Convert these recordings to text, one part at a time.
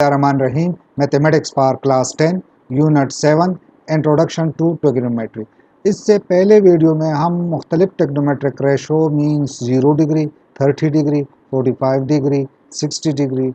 Rahman Rahim mathematics for class 10 unit 7 introduction to trigonometry. इससे पहले video में हम मुख्तलिफ trigonometric ratio means 0 degree, 30 degree, 45 degree, 60 degree,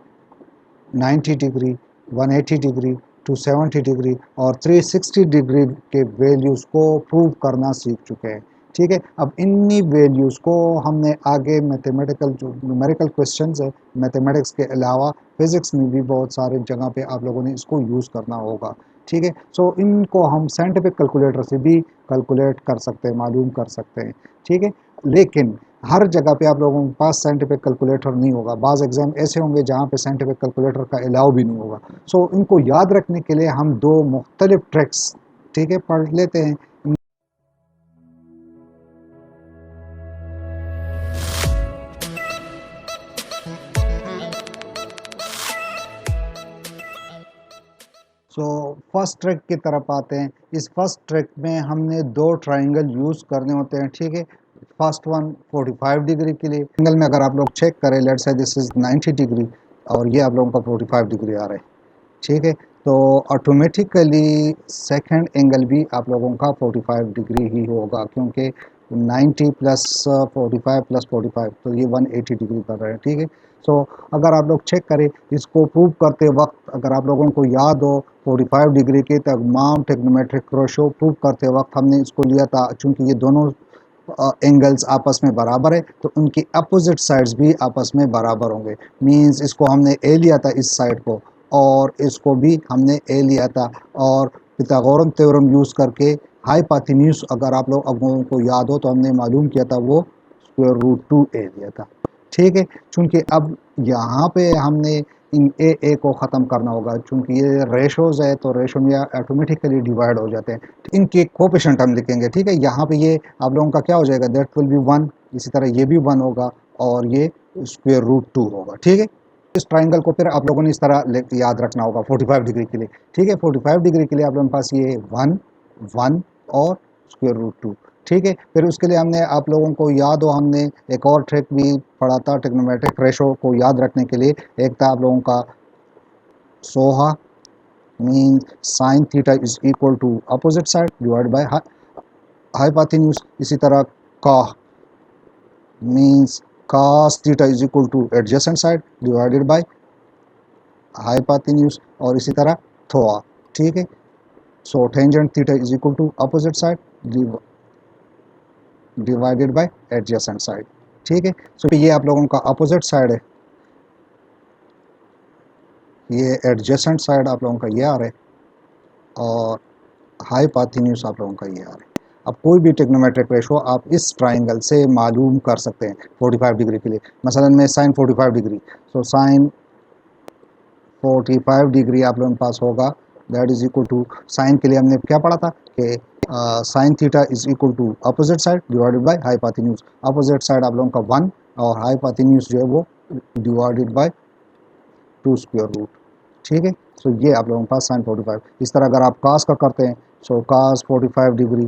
90 degree, 180 degree, 270 degree और 360 डिग्री के वैल्यूज़ को प्रूव करना सीख चुके हैं। ठीक है, अब इन्हीं वैल्यूज़ को हमने आगे मैथमेटिकल जो न्यूमेरिकल क्वेश्चंस है मैथमेटिक्स के अलावा फिज़िक्स में भी बहुत सारे जगह पे आप लोगों ने इसको यूज़ करना होगा। ठीक है, सो इनको हम साइंटिफिक कैलकुलेटर से भी कैलकुलेट कर सकते हैं, मालूम कर सकते हैं। ठीक है, लेकिन हर जगह पे आप लोगों के पास साइंटिफिक कैलकुलेटर नहीं होगा। बाज़ एग्ज़ाम ऐसे होंगे जहाँ पे साइंटिफिक कैलकुलेटर का अलाउ भी नहीं होगा। सो इनको याद रखने के लिए हम दो मुख्तलिफ ट्रिक्स, ठीक है, पढ़ लेते हैं। सो फर्स्ट ट्रिक की तरफ आते हैं। इस फर्स्ट ट्रिक में हमने दो ट्राइंगल यूज़ करने होते हैं। ठीक है, फर्स्ट वन 45 डिग्री के लिए एंगल में अगर आप लोग चेक करें, let's say this is 90 degree और ये आप लोगों का 45 डिग्री आ रहा है। ठीक है, तो ऑटोमेटिकली सेकंड एंगल भी आप लोगों का 45 डिग्री ही होगा, क्योंकि 90 प्लस 45 प्लस 45 तो ये 180 डिग्री कर रहे हैं। ठीक है, सो अगर आप लोग चेक करें इसको प्रूव करते वक्त, अगर आप लोगों को याद हो 45 डिग्री के तमाम ट्रिग्नोमेट्रिक रेशो प्रूव करते वक्त हमने इसको लिया था, चूँकि ये दोनों एंगल्स आपस में बराबर है तो उनकी अपोजिट साइड्स भी आपस में बराबर होंगे। मींस इसको हमने ए लिया था इस साइड को और इसको भी हमने ए लिया था, और पिथागोरन थ्योरम यूज़ करके हाइपोटेन्यूज अगर आप लोगों को याद हो तो हमने मालूम किया था, वो स्क्वायर रूट 2a लिया था। ठीक है, चूँकि अब यहाँ पे हमने इन ए को ख़त्म करना होगा, चूँकि ये रेशोज़ है तो रेशो में ऑटोमेटिकली डिवाइड हो जाते हैं। इनके कोएफिशिएंट हम लिखेंगे। ठीक है, यहाँ पे ये आप लोगों का क्या हो जाएगा, दैट विल बी 1, इसी तरह ये भी 1 होगा और ये स्क्वायर रूट 2 होगा। ठीक है, इस ट्राइंगल को फिर आप लोगों ने इस तरह याद रखना होगा 45 डिग्री के लिए। ठीक है, 45 डिग्री के लिए आप लोगों के पास ये 1 1 और स्क्वायर रूट 2। ठीक है, फिर उसके लिए हमने आप लोगों को याद हो हमने एक और ट्रिक भी पढ़ा था ट्रिग्नोमेट्रिक रेशो को याद रखने के लिए। एक था आप लोगों का सोहा, mean sine theta is equal to opposite side divide by hypotenuse. इसी तरह का means cos theta is equal to adjacent side divided by hypotenuse, और इसी तरह थोआ। ठीक है, so tangent theta is equal to opposite side divided by adjacent side. ठीक है, सो ये आप लोगों का अपोजिट साइड है, ये एडजेसेंट साइड आप लोगों का ये आ रहा है और हाइपोटेन्यूज आप लोगों का ये आ रहा है। अब कोई भी ट्रिग्नोमेट्रिक रेशो आप इस ट्राइंगल से मालूम कर सकते हैं 45 डिग्री के लिए। मसलन में sine 45 degree, so sine 45 degree आप लोगों के पास होगा, that is equal to sine के लिए हमने क्या पढ़ा था कि sine theta is equal to opposite side divided by hypotenuse. Opposite side आप लोगों का 1 और हाइपोटेन्यूज जो है वो डिवाइडेड बाय 2 स्क्वायर रूट। ठीक है, सो ये आप लोगों के पास साइन 45। इस तरह अगर आप कास का करते हैं, सो कास 45 डिग्री,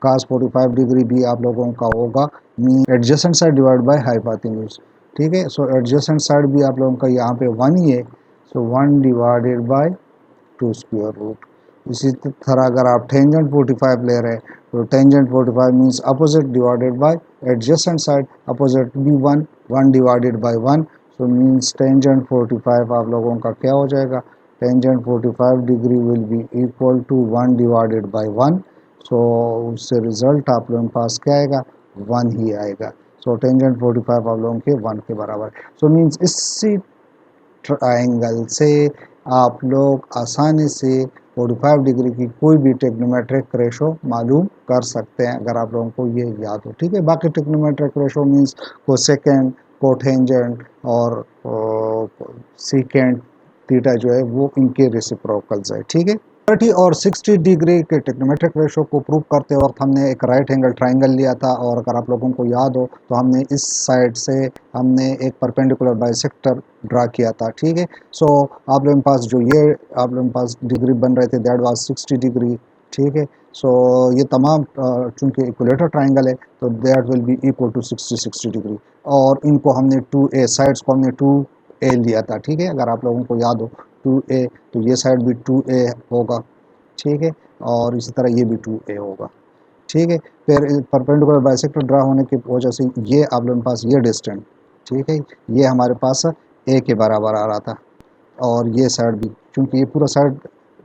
कास 45 डिग्री भी आप लोगों का होगा mean adjacent side divide by hypotenuse. ठीक है, सो एडजेसेंट साइड भी आप लोगों का यहाँ पे 1 ही है, सो 1 डिवाइडेड बाय 2 स्क्वायर रूट। इसी तरह अगर आप टेंजेंट 45 ले रहे हैं तो tangent 45 means opposite divided by adjacent side, opposite भी 1 1 divided bye 1, so means tangent 45 आप लोगों का क्या हो जाएगा, tangent 45 degree will be equal to 1 divided bye 1। So उससे रिजल्ट आप लोगों के पास क्या आएगा, 1 ही आएगा। सो टेंजेंट 45 आप लोगों के 1 के बराबर। सो मीन्स इसी ट्राइंगल से आप लोग आसानी से 45 डिग्री की कोई भी ट्रिग्नोमेट्रिक रेशो मालूम कर सकते हैं, अगर आप लोगों को ये याद हो। ठीक है, बाकी trigonometric ratio means cosecant, cotangent और सीकेंड थीटा जो है वो इनके रेसिप्रोकल्स है। ठीक है, 30 और 60 डिग्री के ट्रिग्नोमेट्रिक रेशो को प्रूव करते वक्त हमने एक राइट एंगल ट्राइंगल लिया था, और अगर आप लोगों को याद हो तो हमने इस साइड से हमने एक परपेंडिकुलर बाइसेक्टर ड्रा किया था। ठीक है, सो आप लोगों के पास जो ये आप लोगों के पास डिग्री बन रहे थे दैट वाज 60 डिग्री। ठीक है, सो ये तमाम चूंकि इक्विलेटर ट्राइंगल है तो that will be equal to 60 degree, और इनको हमने 2a साइड्स को हमने 2a लिया था। ठीक है, अगर आप लोगों को याद हो 2a, तो ये साइड भी 2a होगा, ठीक है, और इसी तरह ये भी 2a होगा, ठीक है। फिर परपेंडिकुलर बाइसेक्टर ड्रा होने की वजह से ये आप लोगों के पास ये डिस्टेंस, ठीक है, ये हमारे पास a के बराबर आ रहा था, और ये साइड भी क्योंकि ये पूरा साइड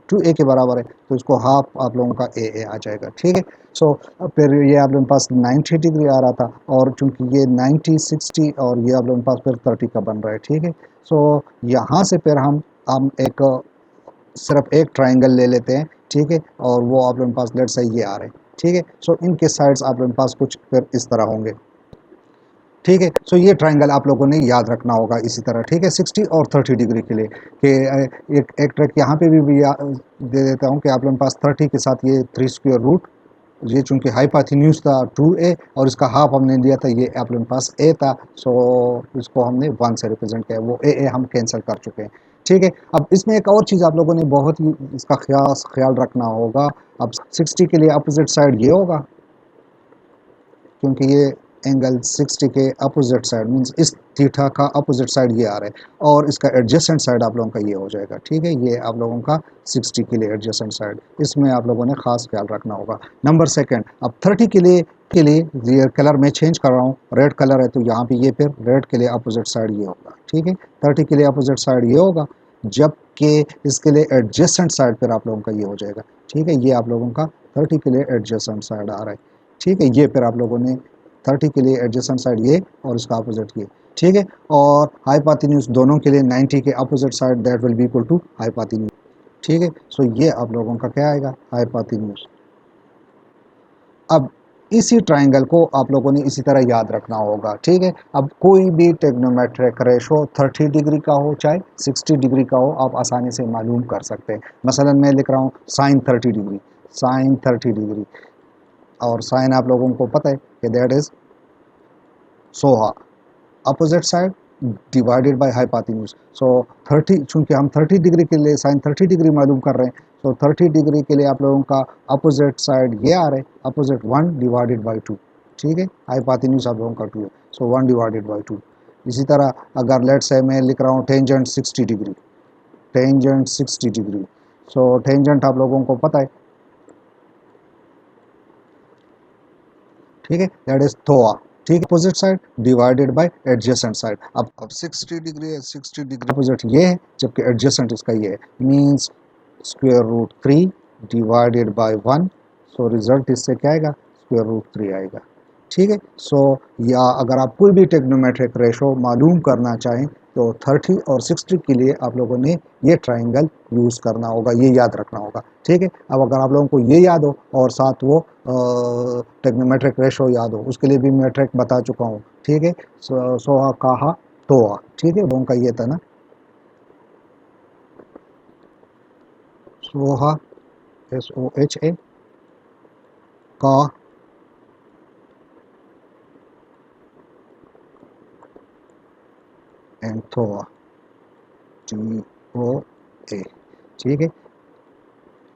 2a के बराबर है तो इसको हाफ आप लोगों का a आ जाएगा, ठीक है। सो फिर ये आप लोगों के पास 90 डिग्री आ रहा था, और चूंकि ये 90 60 और ये आप लोगों के पास फिर 30 का बन रहा है, ठीक है। सो यहाँ से फिर हम एक सिर्फ एक ट्राइंगल ले लेते हैं, ठीक है, और वो आप लोगों के पास लेट से ये आ रहे हैं, ठीक है। सो इनके साइड्स आप लोगों के पास कुछ फिर इस तरह होंगे, ठीक है। सो ये ट्राइंगल आप लोगों ने याद रखना होगा इसी तरह, ठीक है, 60 और 30 डिग्री के लिए कि एक ट्रिक यहाँ पे भी दे देता हूँ कि आप लोगों के पास 30 के साथ ये 3 स्क्वायर रूट, ये चूंकि हाइपोटेन्यूज था 2a और इसका हाफ हमने लिया था, ये आप लोगों के पास a था, सो इसको हमने 1 से रिप्रेजेंट किया, वो a हम कैंसिल कर चुके हैं, ठीक है। अब इसमें एक और चीज़ आप लोगों ने बहुत ही इसका ख्याल रखना होगा। अब 60 के लिए अपोजिट साइड ये होगा, क्योंकि ये एंगल 60 के अपोजिट साइड मींस इस थीटा का अपोजिट साइड ये आ रहा है, और इसका एडजेसेंट साइड आप लोगों का ये हो जाएगा, ठीक है। ये आप लोगों का 60 के लिए एडजेसेंट साइड, इसमें आप लोगों ने खास ख्याल रखना होगा। नंबर सेकंड, अब 30 के लिए ये कलर मैं चेंज कर रहा हूँ, रेड कलर है तो यहाँ पे ये फिर रेड के लिए अपोजिट साइड ये होगा, ठीक है। 30 के लिए अपोजिट साइड ये होगा, जबकि इसके लिए एडजेसेंट साइड पर आप लोगों का ये हो जाएगा, ठीक है। ये आप लोगों का 30 के लिए एडजेसेंट साइड आ रहा है, ठीक है। ये फिर आप लोगों ने 30 के लिए एडजेसेंट साइड ये और इसका अपोजिट ये, ठीक है। और हाइपोटेन्यूज दोनों के लिए 90 के opposite side that will be equal to hypotenuse, ठीक है। सो ये आप लोगों का क्या आएगा, हाइपोटेन्यूज। अब इसी ट्राइंगल को आप लोगों ने इसी तरह याद रखना होगा, ठीक है। अब कोई भी टेग्नोमेट्रिक रेशो 30 डिग्री का हो चाहे 60 डिग्री का हो, आप आसानी से मालूम कर सकते हैं। मसलन मैं लिख रहा हूँ साइन 30 डिग्री, साइन 30 डिग्री, और साइन आप लोगों को पता है कि that is soh, opposite side divided by hypotenuse. So 30, चूंकि हम 30 डिग्री के लिए साइन 30 डिग्री मालूम कर रहे हैं, तो 30 डिग्री के लिए आप लोगों का अपोजिट साइड ये आ रहा है, अपोजिट 1 डिवाइडेड बाई 2, ठीक है। हाइपोटेन्यूज आप लोगों का 2 है, सो 1 डिवाइडेड बाई 2। इसी तरह अगर लेट से मैं लिख रहा हूँ tangent 60 degree, tangent 60 degree, so tangent आप लोगों को पता है, ठीक है, दैट इज थोआ, ठीक है। Opposite side divided by adjacent side. अब 60 डिग्री है, 60 डिग्री अपोजिट ये है, जबकि एडजेसेंट इसका ये है, means square root 3 divided bye 1, so result इससे क्या आएगा, स्क्वायर रूट 3 आएगा, ठीक है। सो या अगर आप कोई भी टेक्नोमेट्रिक रेशो मालूम करना चाहें तो 30 और 60 के लिए आप लोगों ने ये ट्राइंगल यूज़ करना होगा, ये याद रखना होगा, ठीक है। अब अगर आप लोगों को ये याद हो और साथ वो टेक्नोमेट्रिक रेशो याद हो, उसके लिए भी मैं ट्रिक बता चुका हूँ, ठीक है। सोहा कहा तोहा, ठीक है, वो उनका ये था ना, सोहा SOHA का एंड थोआ TOA, ठीक है।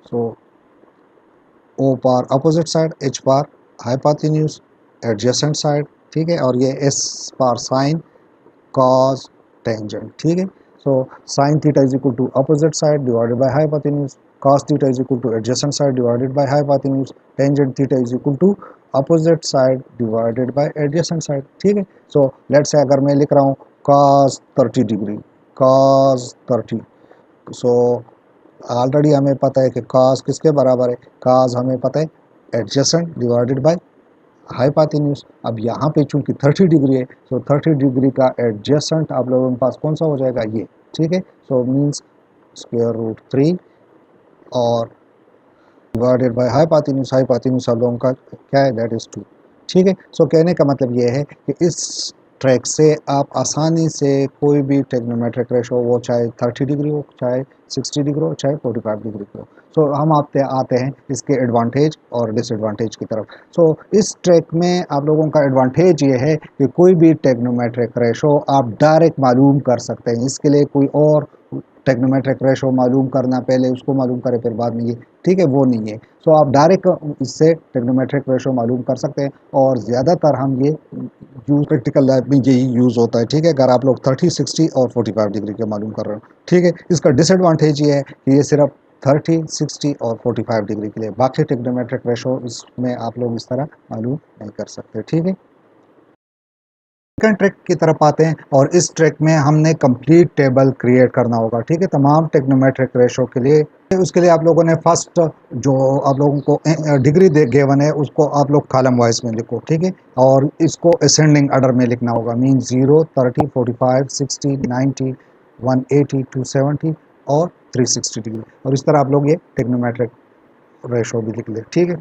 So O for opposite side, H for hypotenuse adjacent side, ठीक है, और ये S for sine cos tangent, ठीक है। So sine theta is equal to opposite side divided by hypotenuse, cos theta is equal to adjacent side divided by hypotenuse, tangent theta is equal to opposite side divided by adjacent side, ठीक है। So let's say अगर मैं लिख रहा हूँ cos 30 degree, cos 30, so already हमें पता है कि cos किसके बराबर है, cos हमें पता है एडजेसेंट डिवाइडेड बाय हाइपोटेन्यूज। अब यहाँ पे चूंकि 30 डिग्री है, तो 30 डिग्री का एडजेसेंट आप लोगों के पास कौन सा हो जाएगा, ये, ठीक है। सो मीन्स स्क्वायर रूट 3 और डिवाइडेड बाय हाइपोटेन्यूज, हाइपोटेन्यूज आप लोगों का क्या है, दैट इज 2, ठीक है। सो कहने का मतलब ये है कि इस ट्रैक से आप आसानी से कोई भी टेक्नोमेट्रिक रेशो, वो चाहे 30 डिग्री हो, चाहे 60 डिग्री हो, चाहे 45 डिग्री हो। सो हम आते हैं इसके एडवांटेज और डिसएडवांटेज की तरफ। सो इस ट्रैक में आप लोगों का एडवांटेज ये है कि कोई भी टेक्नोमेट्रिक रेशो आप डायरेक्ट मालूम कर सकते हैं, इसके लिए कोई और टेक्नोमेट्रिक रेशो मालूम करना, पहले उसको मालूम करें फिर बाद में ये, ठीक है, वो नहीं है। सो आप डायरेक्ट इससे टेक्नोमेट्रिक रेशो मालूम कर सकते हैं, और ज़्यादातर हम ये यूज प्रैक्टिकल लाइफ में यही यूज़ होता है, ठीक है। अगर आप लोग 30, 60 और 45 डिग्री के मालूम कर रहे हो, ठीक है। इसका डिसएडवांटेज ये है कि ये सिर्फ 30, 60 और 45 डिग्री के लिए, बाकी टेक्नोमेट्रिक रेशो इसमें आप लोग इस तरह मालूम नहीं कर सकते, ठीक है। सेकंड ट्रैक की तरफ आते हैं, और इस ट्रैक में हमने कंप्लीट टेबल क्रिएट करना होगा, ठीक है, तमाम टेक्नोमेट्रिक रेशो के लिए। उसके लिए आप लोगों ने फर्स्ट जो आप लोगों को डिग्री दे गिवन है उसको आप लोग कॉलम वाइज में लिखो, ठीक है, और इसको असेंडिंग ऑर्डर में लिखना होगा, मीन 0, 30, 45, 60, 90, 180, 270 और 360 डिग्री, और इस तरह आप लोग ये टेक्नोमेट्रिक रेशो भी लिख ले, ठीक है,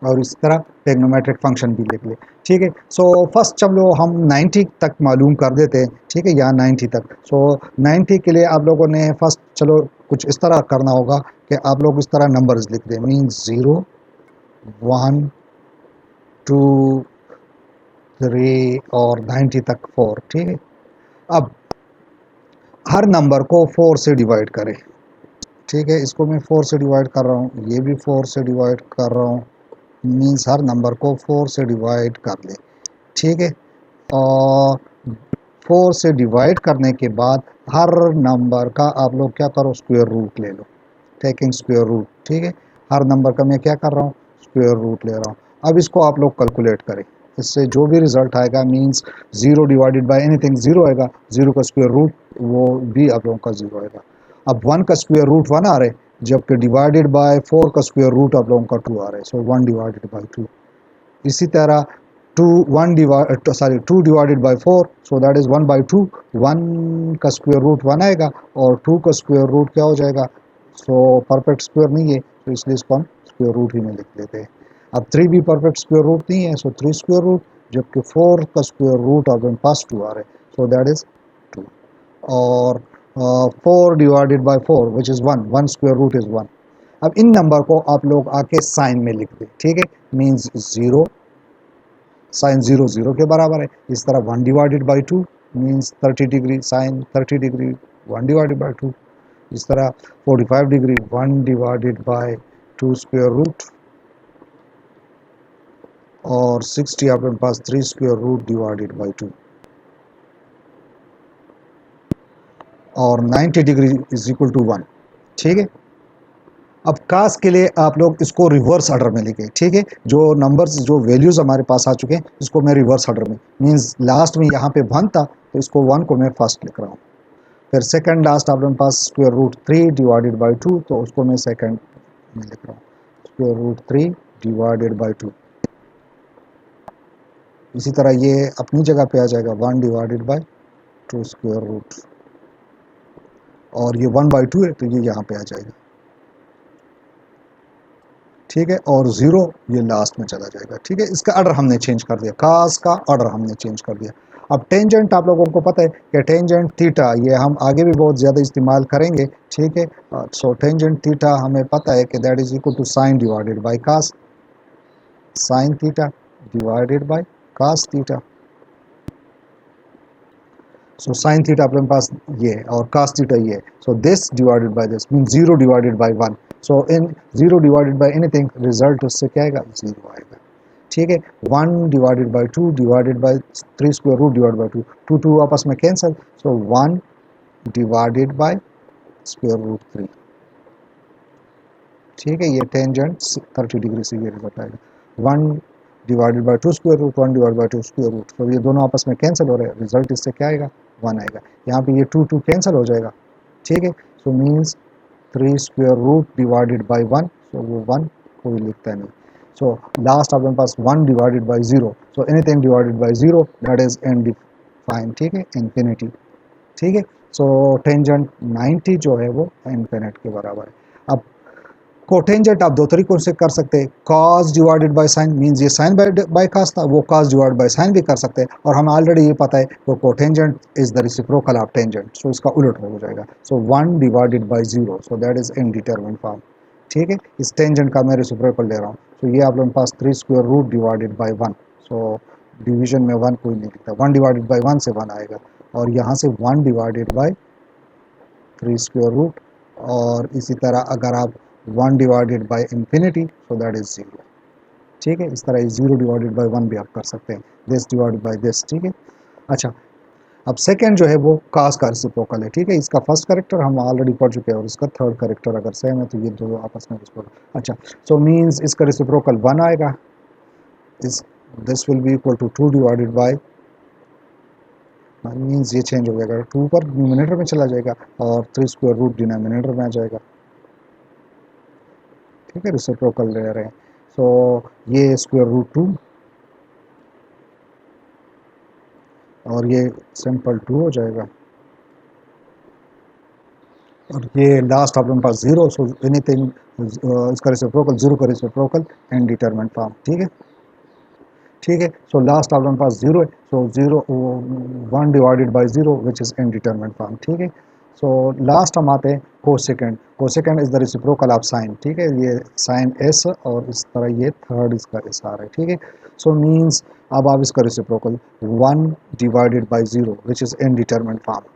और इस तरह टेक्नोमेट्रिक फंक्शन भी लिख ले, ठीक है। सो फर्स्ट चलो हम 90 तक मालूम कर देते हैं, ठीक है, यहाँ 90 तक। सो 90 के लिए आप लोगों ने फर्स्ट चलो कुछ इस तरह करना होगा कि आप लोग इस तरह नंबर्स लिख दें, मीन्स 0, 1, 2, 3 और 90 तक 4, ठीक है। अब हर नंबर को 4 से डिवाइड करें, ठीक है, इसको मैं 4 से डिवाइड कर रहा हूँ, ये भी 4 से डिवाइड कर रहा हूँ, मीन्स हर नंबर को 4 से डिवाइड कर ले, ठीक है। और 4 से डिवाइड करने के बाद हर नंबर का आप लोग क्या करो, स्क्वायर रूट ले लो, टेकिंग स्क्वायर रूट, ठीक है। हर नंबर का मैं क्या कर रहा हूँ, स्क्वायर रूट ले रहा हूँ। अब इसको आप लोग कैलकुलेट करें, इससे जो भी रिजल्ट आएगा, मीन्स 0 डिवाइडेड बाय एनीथिंग 0 आएगा, 0 का स्क्वायर रूट वो भी आप लोगों का 0 आएगा। अब 1 का स्क्वायर रूट 1 आ रहा है, जबकि डिवाइडेड बाय 4 का स्क्वायर रूट आप लोगों का 2 आ रहा है, सो 1 डिवाइडेड बाय 2। इसी तरह 2 divided by 4, so that is 1 by 2, 1 का स्क्वायर रूट 1 आएगा और 2 का स्क्वायर रूट क्या हो जाएगा, सो परफेक्ट स्क्वायर नहीं है, तो इसलिए इसको हम स्क्वायर रूट ही में लिख लेते हैं। अब 3 भी परफेक्ट स्क्वायर रूट नहीं है, सो 3 स्क्वायर रूट, जबकि 4 का स्क्वायर रूट अब पास 2 आ रहा है, सो दैट इज़ 2। और 4 divided by 4 which is 1, 1 square root is 1। अब इन नंबर को आप लोग आके साइन में लिख दें, ठीक है, मीन्स 0, साइन 0 0 के बराबर है। इस तरह 1 divided by 2 means 30 degree, sine 30 degree 1 divided by 2। इस तरह 45 degree 1 divided by 2 square root, और 60 आपके पास 3 स्क्वायर रूट डिवाइडेड बाई 2, और 90 डिग्री इज इक्वल टू 1, ठीक है। अब कास के लिए आप लोग इसको रिवर्स ऑर्डर में लिखें, ठीक है, जो नंबर्स जो वैल्यूज़ हमारे पास आ चुके हैं इसको मैं रिवर्स ऑर्डर में, मींस लास्ट में यहाँ पे 1 था तो इसको 1 को मैं फर्स्ट लिख रहा हूँ, फिर सेकंड लास्ट आप लोगों के पास स्क्वायर रूट 3 डिवाइडेड बाई 2, तो उसको मैं सेकंड में लिख रहा हूँ, स्क्वायर रूट 3 डिवाइडेड बाई 2। इसी तरह ये अपनी जगह पे आ जाएगा 1 डिवाइडेड बाई 2 स्क्वायर रूट, और ये 1 बाई 2 है तो ये यहाँ पे आ जाएगा, ठीक है, और 0 ये लास्ट में चला जाएगा, ठीक है। इसका ऑर्डर हमने चेंज कर दिया, कास का ऑर्डर हमने चेंज कर दिया। अब टेंजेंट आप लोगों को पता है कि टेंजेंट थीटा ये हम आगे भी बहुत ज़्यादा इस्तेमाल करेंगे, ठीक है। सो टेंजेंट थीटा हमें पता है कि that is equal to sine divided by cos, sine theta divided by cos theta. So sine theta अपने पास ये है और कास थीटा ये है, so this divided by this mean 0 divided by 1। So इन 0 डिवाइडेड बाय एनीथिंग रिजल्ट उससे क्या आएगा, 0 आएगा, ठीक है। 1 divided by 2 divided by 3 square root divide by 2, 2 2 आपस में cancel, so 1 divided by square root 3, ठीक है। ये टेंजेंट 30 डिग्री से ये रिजल्ट आएगा, 1 divided by 2 square root, 1 divide by 2 square root, तो ये दोनों आपस में कैंसिल हो रहे हैं, रिजल्ट इससे क्या आएगा, 1 आएगा। यहाँ पे ये 2 2 कैंसिल हो जाएगा, ठीक है। So means 3 square root divided bye 1, so वो 1 कोई लिखता नहीं, सो लास्ट आपके पास 1 divided by 0, so anything divided by 0 that is indefine, ठीक है, इन्फिनिटी, ठीक है। सो टेंजेंट 90 जो है वो इन्फिनिट के बराबर है। अब कोटेंजेंट आप दो तरीकों से कर सकते हैं, cos divided by sine, means ये साइन बाय कॉस था, वो कॉस डिवाइडेड बाय साइन भी कर सकते हैं, और हमें ऑलरेडी ये पता है वो cotangent is the reciprocal of tangent, so इसका उलट हो जाएगा, so 1 divided by 0, so that is indeterminate form, ठीक है। इस टेंजेंट का मैं रेसिप्रोकल ले रहा हूँ, तो ये आप लोगों के पास 3 square root divided bye 1, so division में 1 कोई नहीं लिखता, 1 डिवाइडेड बाय 1 से 1 आएगा, और यहाँ से 1 डिवाइडेड बाय 3 स्क्वायर रूट, और इसी तरह अगर आप 1 divided bye infinity so that is 0। ठीक है, इस तरह 0 डिवाइडेड बाय 1 भी आप कर सकते हैं, दिस डिवाइडेड बाय दिस। ठीक है, अच्छा अब सेकंड जो है वो कास का रेसिप्रोकल है। ठीक है, इसका फर्स्ट कैरेक्टर हम ऑलरेडी पढ़ चुके हैं और इसका थर्ड कैरेक्टर अगर सेम है तो ये दो आपस में रेसिप्रोकल। अच्छा, सो मीन्स इसका रेसिप्रोकल 1 आएगा, इस this will be equal to 2 divided by, means ये चेंज हो जाएगा, 2 पर न्यूमिनेटर में चला जाएगा और 3 स्क्वायर रूट डिनोमिनेटर में आ जाएगा। ठीक है, रेसिप्रोकल ले रहे हैं, सो ये स्क्वायर रूट 2 और ये सिंपल 2 हो जाएगा, और ये लास्ट आप लोगों के पास 0, सो एनीथिंग इसका रेसिप्रोकल 0 का रेसिप्रोकल इनडिटरमिनेट फॉर्म। ठीक है, ठीक है, सो लास्ट आप लोगों के पास 0 है, सो 1 divided by 0 which is indeterminate form. ठीक है, सो लास्ट हम आते हैं cosecant. Cosecant is the reciprocal of sign. ठीक है, ये साइन एस और इस तरह ये थर्ड इसका एस आ रहा है। ठीक है, सो मीन्स अब आप इसका reciprocal 1 divided by 0 which is indeterminate form.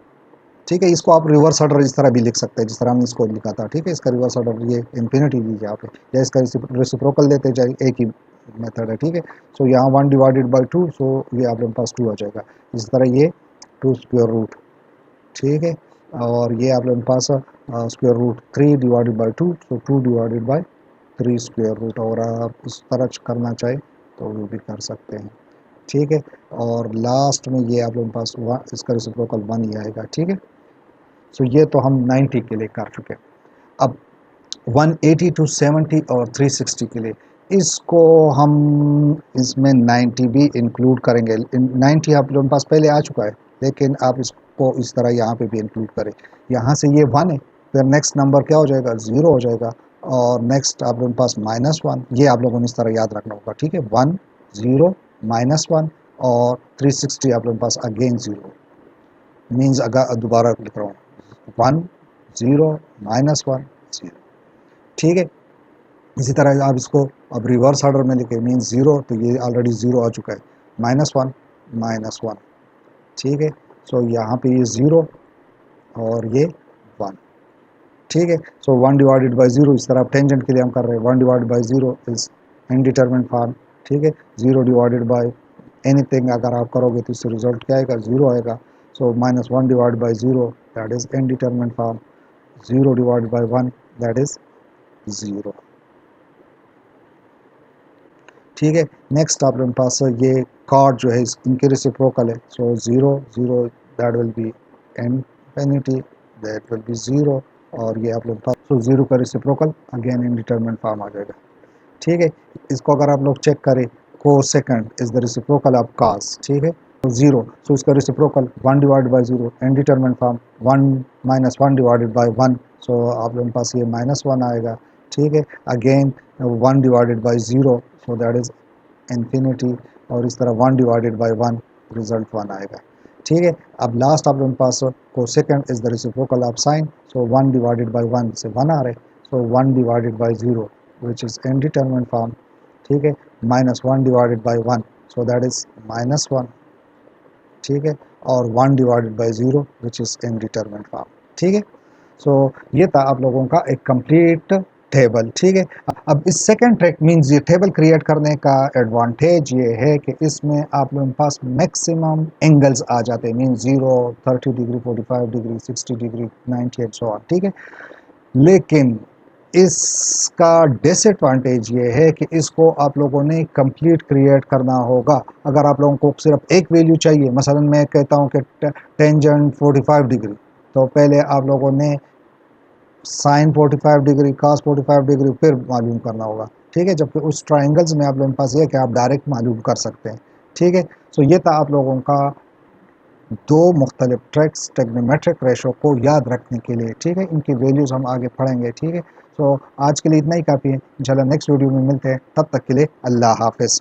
ठीक है, इसको आप रिवर्स ऑर्डर इस तरह भी लिख सकते हैं जिस तरह हमने इसको लिखा था। ठीक है, इसका रिवर्स ऑर्डर ये इन्फिनिटी लीजिए आप, या इसका रेसिप्रोकल देते जाए, एक ही मेथड है। ठीक है, सो यहाँ 1 डिवाइडेड बाई 2, सो ये आप लोगों के पास 2 आ जाएगा, इस तरह ये 2 स्क्वायर रूट। ठीक है, और ये आप लोगों के पास square root 3 divided by 2, so 2 divided by 3 square root, और आप इस तरह करना चाहे तो वो भी कर सकते हैं। ठीक है, और लास्ट में ये आप लोगों के पास इसका रेसिप्रोकल 1 ही आएगा। ठीक है, सो ये तो हम 90 के लिए कर चुके। अब 180 टू 70 और 360 के लिए इसको हम इसमें 90 भी इंक्लूड करेंगे। 90 आप लोगों के पास पहले आ चुका है, लेकिन आप इसको इस तरह यहाँ पे भी इंक्लूड करें। यहाँ से ये 1 है, फिर नेक्स्ट नंबर क्या हो जाएगा, 0 हो जाएगा, और नेक्स्ट आप लोगों के पास -1, ये आप लोगों ने इस तरह याद रखना होगा। ठीक है, 1 0 -1 और 360 आप लोगों के पास अगेन 0, मीन्स अगर दोबारा लिख रहा हूँ 1 0 -1 0। ठीक है, इसी तरह आप इसको अब रिवर्स ऑर्डर में लिखे, मीन्स 0 तो ये ऑलरेडी 0 आ चुका है, -1 -1। ठीक है, सो यहाँ पे ये 0 और ये 1। ठीक है, सो 1 डिवाइडेड बाई 0, इस तरह आप टेंजेंट के लिए हम कर रहे हैं, 1 divided by 0 is indeterminate form. ठीक है, 0 डिवाइडेड बाई एनीथिंग अगर आप करोगे तो इससे रिजल्ट क्या आएगा, 0 आएगा। सो -1 divided by 0 that is indeterminate form, 0 divided by 1 that is 0। ठीक है, नेक्स्ट आप लोगों के पास ये कार्ड जो है इनके रेसिप्रोकल है, so 0 0 that will be infinity, that will be 0, और ये आप लोग पास सो 0 का रेसिप्रोकल अगेन इनडिटरमिनेट फॉर्म आ जाएगा। ठीक है, इसको अगर आप लोग चेक करें, cosecant is the reciprocal of cos. ठीक है, तो 0, सो इसका reciprocal 1 divided by 0 indeterminate form, 1 -1 divided by 1, so आप लोगों के पास ये -1 आएगा। ठीक है, again 1 divided by 0, so that is infinity, और इस तरह 1 डिवाइडेड बाई 1 रिजल्ट 1 आएगा। ठीक है, अब लास्ट आप लोगों के पास cosecant is the reciprocal of sine, so 1 divided by 1 से 1 आ रहे, so 1 divided by 0 which is indeterminate form. ठीक है, -1 divided by 1, so that is -1। ठीक है, और 1 divided by 0 which is indeterminate form. ठीक है, सो ये था आप लोगों का एक कंप्लीट टेबल। ठीक है, अब इस सेकंड ट्रैक मींस ये टेबल क्रिएट करने का एडवांटेज ये है कि इसमें आप लोगों के पास मैक्सिमम एंगल्स आ जाते हैं, means 0 30 degree 45 degree 60 degree 90 and so on. ठीक है, लेकिन इसका डिसएडवांटेज ये है कि इसको आप लोगों ने कंप्लीट क्रिएट करना होगा। अगर आप लोगों को सिर्फ एक वैल्यू चाहिए, मसलन मैं कहता हूँ कि टेंजेंट 45 डिग्री, तो पहले आप लोगों ने साइन 45 डिग्री कास 45 डिग्री फिर मालूम करना होगा। ठीक है, जबकि उस ट्राइंगल्स में आप लोगों के पास ये है कि आप डायरेक्ट मालूम कर सकते हैं। ठीक है, सो ये था आप लोगों का दो मुख्तलिफ ट्रैक्स टेग्नोमेट्रिक रेशो को याद रखने के लिए। ठीक है, इनकी वैल्यूज़ हम आगे पढ़ेंगे। ठीक है, सो आज के लिए इतना ही काफ़ी है, इंशाल्लाह नेक्स्ट वीडियो में मिलते हैं, तब तक के लिए अल्लाह हाफिज़।